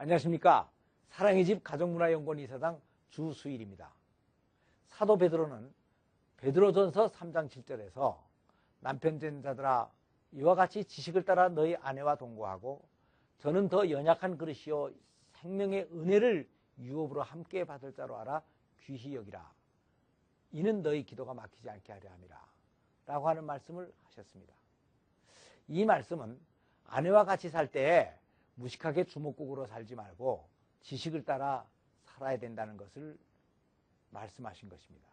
안녕하십니까. 사랑의 집 가정문화연구원 이사장 주수일입니다. 사도 베드로는 베드로전서 3장 7절에서 남편 된 자들아 이와 같이 지식을 따라 너희 아내와 동거하고 저는 더 연약한 그릇이요 생명의 은혜를 유업으로 함께 받을 자로 알아 귀히 여기라. 이는 너희 기도가 막히지 않게 하려 함이라 라고 하는 말씀을 하셨습니다. 이 말씀은 아내와 같이 살 때에 무식하게 주먹국으로 살지 말고 지식을 따라 살아야 된다는 것을 말씀하신 것입니다.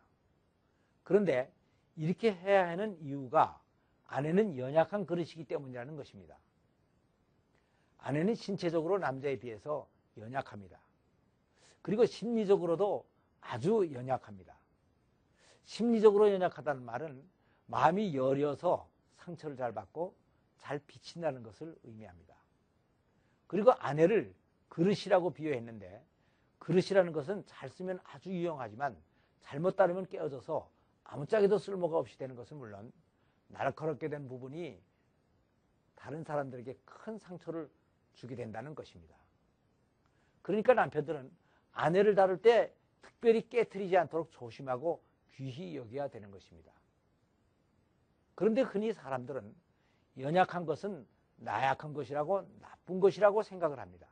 그런데 이렇게 해야 하는 이유가 아내는 연약한 그릇이기 때문이라는 것입니다. 아내는 신체적으로 남자에 비해서 연약합니다. 그리고 심리적으로도 아주 연약합니다. 심리적으로 연약하다는 말은 마음이 여려서 상처를 잘 받고 잘 비친다는 것을 의미합니다. 그리고 아내를 그릇이라고 비유했는데 그릇이라는 것은 잘 쓰면 아주 유용하지만 잘못 다루면 깨어져서 아무짝에도 쓸모가 없이 되는 것은 물론 날카롭게 된 부분이 다른 사람들에게 큰 상처를 주게 된다는 것입니다. 그러니까 남편들은 아내를 다룰 때 특별히 깨트리지 않도록 조심하고 귀히 여겨야 되는 것입니다. 그런데 흔히 사람들은 연약한 것은 나약한 것이라고 나쁜 것이라고 생각을 합니다.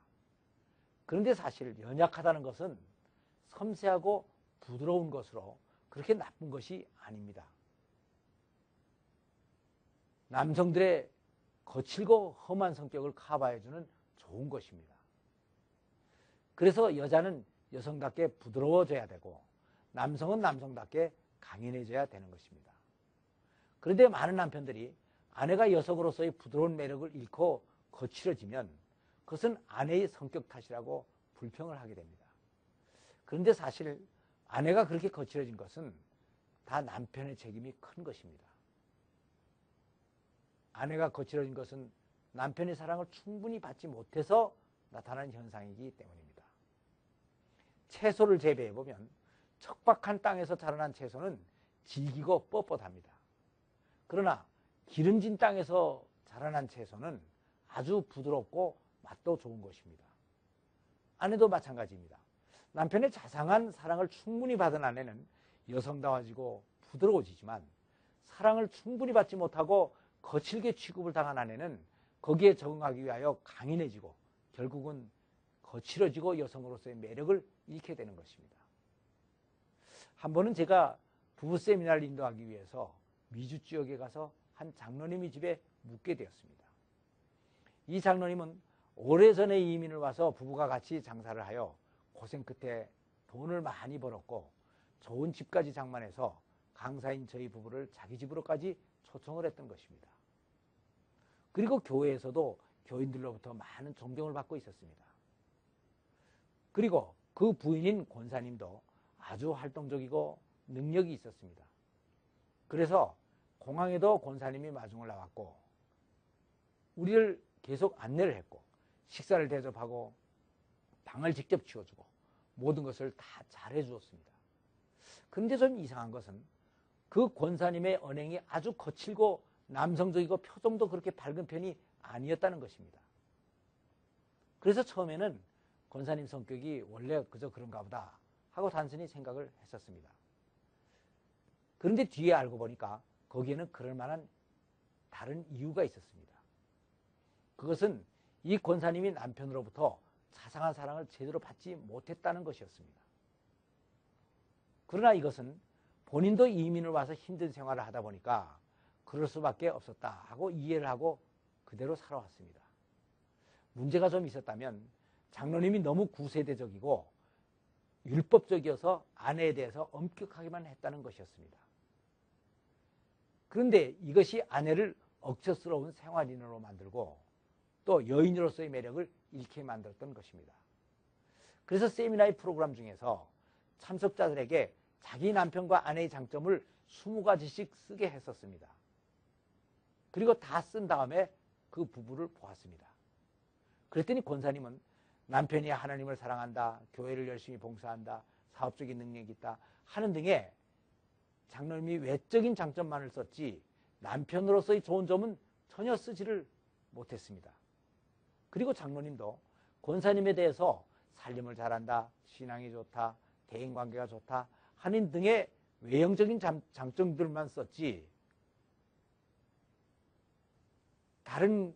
그런데 사실 연약하다는 것은 섬세하고 부드러운 것으로 그렇게 나쁜 것이 아닙니다. 남성들의 거칠고 험한 성격을 커버해주는 좋은 것입니다. 그래서 여자는 여성답게 부드러워져야 되고 남성은 남성답게 강인해져야 되는 것입니다. 그런데 많은 남편들이 아내가 여성으로서의 부드러운 매력을 잃고 거칠어지면 그것은 아내의 성격 탓이라고 불평을 하게 됩니다. 그런데 사실 아내가 그렇게 거칠어진 것은 다 남편의 책임이 큰 것입니다. 아내가 거칠어진 것은 남편의 사랑을 충분히 받지 못해서 나타나는 현상이기 때문입니다. 채소를 재배해보면 척박한 땅에서 자라난 채소는 질기고 뻣뻣합니다. 그러나 기름진 땅에서 자라난 채소는 아주 부드럽고 맛도 좋은 것입니다. 아내도 마찬가지입니다. 남편의 자상한 사랑을 충분히 받은 아내는 여성다워지고 부드러워지지만 사랑을 충분히 받지 못하고 거칠게 취급을 당한 아내는 거기에 적응하기 위하여 강인해지고 결국은 거칠어지고 여성으로서의 매력을 잃게 되는 것입니다. 한 번은 제가 부부 세미나를 인도하기 위해서 미주 지역에 가서 한 장로님의 집에 묵게 되었습니다. 이 장로님은 오래전에 이민을 와서 부부가 같이 장사를 하여 고생 끝에 돈을 많이 벌었고 좋은 집까지 장만해서 강사인 저희 부부를 자기 집으로까지 초청을 했던 것입니다. 그리고 교회에서도 교인들로부터 많은 존경을 받고 있었습니다. 그리고 그 부인인 권사님도 아주 활동적이고 능력이 있었습니다. 그래서 공항에도 권사님이 마중을 나왔고 우리를 계속 안내를 했고 식사를 대접하고 방을 직접 치워주고 모든 것을 다 잘해 주었습니다. 그런데 좀 이상한 것은 그 권사님의 언행이 아주 거칠고 남성적이고 표정도 그렇게 밝은 편이 아니었다는 것입니다. 그래서 처음에는 권사님 성격이 원래 그저 그런가 보다 하고 단순히 생각을 했었습니다. 그런데 뒤에 알고 보니까 거기에는 그럴 만한 다른 이유가 있었습니다. 그것은 이 권사님이 남편으로부터 자상한 사랑을 제대로 받지 못했다는 것이었습니다. 그러나 이것은 본인도 이민을 와서 힘든 생활을 하다 보니까 그럴 수밖에 없었다 하고 이해를 하고 그대로 살아왔습니다. 문제가 좀 있었다면 장로님이 너무 구세대적이고 율법적이어서 아내에 대해서 엄격하게만 했다는 것이었습니다. 그런데 이것이 아내를 억척스러운 생활인으로 만들고 또 여인으로서의 매력을 잃게 만들었던 것입니다. 그래서 세미나의 프로그램 중에서 참석자들에게 자기 남편과 아내의 장점을 20가지씩 쓰게 했었습니다. 그리고 다 쓴 다음에 그 부부를 보았습니다. 그랬더니 권사님은 남편이 하나님을 사랑한다, 교회를 열심히 봉사한다, 사업적인 능력이 있다 하는 등의 장로님이 외적인 장점만을 썼지 남편으로서의 좋은 점은 전혀 쓰지를 못했습니다. 그리고 장로님도 권사님에 대해서 살림을 잘한다, 신앙이 좋다, 대인관계가 좋다 하는 등의 외형적인 장점들만 썼지 다른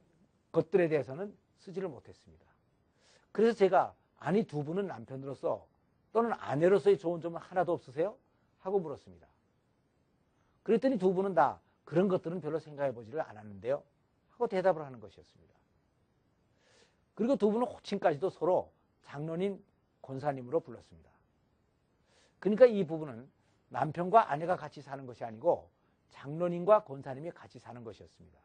것들에 대해서는 쓰지를 못했습니다. 그래서 제가 아니 두 분은 남편으로서 또는 아내로서의 좋은 점은 하나도 없으세요? 하고 물었습니다. 그랬더니 두 분은 다 그런 것들은 별로 생각해 보지를 않았는데요 하고 대답을 하는 것이었습니다. 그리고 두 분은 호칭까지도 서로 장로님, 권사님으로 불렀습니다. 그러니까 이 부부는 남편과 아내가 같이 사는 것이 아니고 장로님과 권사님이 같이 사는 것이었습니다.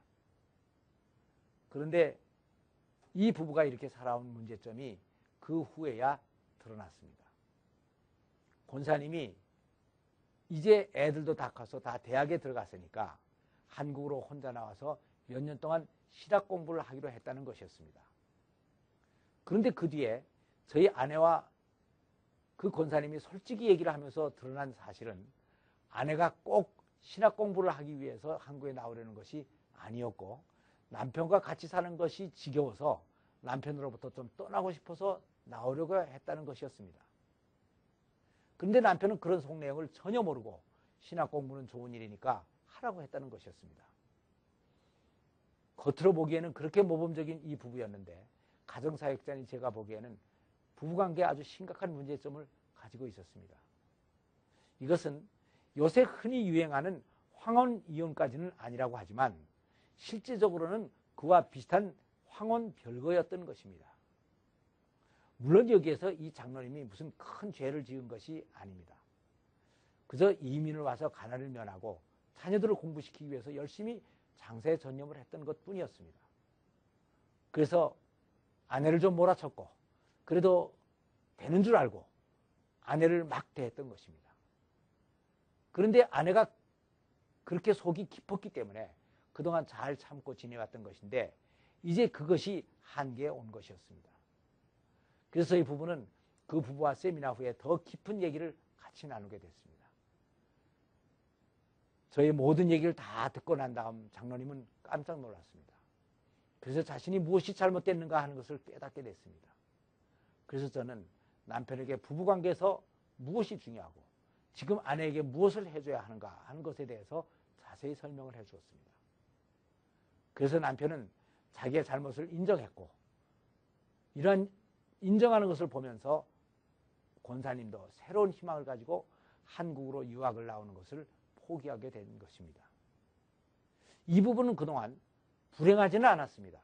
그런데 이 부부가 이렇게 살아온 문제점이 그 후에야 드러났습니다. 권사님이 이제 애들도 다 커서 다 대학에 들어갔으니까 한국으로 혼자 나와서 몇 년 동안 신학 공부를 하기로 했다는 것이었습니다. 그런데 그 뒤에 저희 아내와 그 권사님이 솔직히 얘기를 하면서 드러난 사실은 아내가 꼭 신학 공부를 하기 위해서 한국에 나오려는 것이 아니었고 남편과 같이 사는 것이 지겨워서 남편으로부터 좀 떠나고 싶어서 나오려고 했다는 것이었습니다. 그런데 남편은 그런 속내용을 전혀 모르고 신학 공부는 좋은 일이니까 하라고 했다는 것이었습니다. 겉으로 보기에는 그렇게 모범적인 이 부부였는데 가정사역자인 제가 보기에는 부부관계에 아주 심각한 문제점을 가지고 있었습니다. 이것은 요새 흔히 유행하는 황혼 이혼까지는 아니라고 하지만 실제적으로는 그와 비슷한 황혼 별거였던 것입니다. 물론 여기에서 이 장로님이 무슨 큰 죄를 지은 것이 아닙니다. 그저 이민을 와서 가난을 면하고 자녀들을 공부시키기 위해서 열심히 장사에 전념을 했던 것뿐이었습니다. 그래서 아내를 좀 몰아쳤고 그래도 되는 줄 알고 아내를 막 대했던 것입니다. 그런데 아내가 그렇게 속이 깊었기 때문에 그동안 잘 참고 지내왔던 것인데 이제 그것이 한계에 온 것이었습니다. 그래서 이 부부는 그 부부와 세미나 후에 더 깊은 얘기를 같이 나누게 됐습니다. 저의 모든 얘기를 다 듣고 난 다음 장로님은 깜짝 놀랐습니다. 그래서 자신이 무엇이 잘못됐는가 하는 것을 깨닫게 됐습니다. 그래서 저는 남편에게 부부관계에서 무엇이 중요하고 지금 아내에게 무엇을 해줘야 하는가 하는 것에 대해서 자세히 설명을 해주었습니다. 그래서 남편은 자기의 잘못을 인정했고 이러한 인정하는 것을 보면서 권사님도 새로운 희망을 가지고 한국으로 유학을 나오는 것을 포기하게 된 것입니다. 이 부분은 그동안 불행하지는 않았습니다.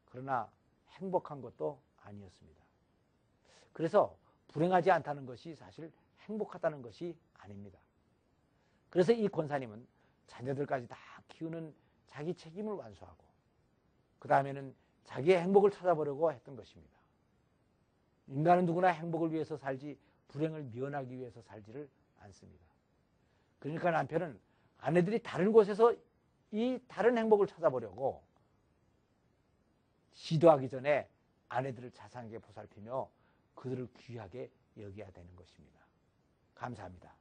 그러나 행복한 것도 아니었습니다. 그래서 불행하지 않다는 것이 사실 행복하다는 것이 아닙니다. 그래서 이 권사님은 자녀들까지 다 키우는 자기 책임을 완수하고 그 다음에는 자기의 행복을 찾아보려고 했던 것입니다. 인간은 누구나 행복을 위해서 살지 불행을 면하기 위해서 살지를 않습니다. 그러니까 남편은 아내들이 다른 곳에서 이 다른 행복을 찾아보려고 시도하기 전에 아내들을 자상하게 보살피며 그들을 귀하게 여겨야 되는 것입니다. 감사합니다.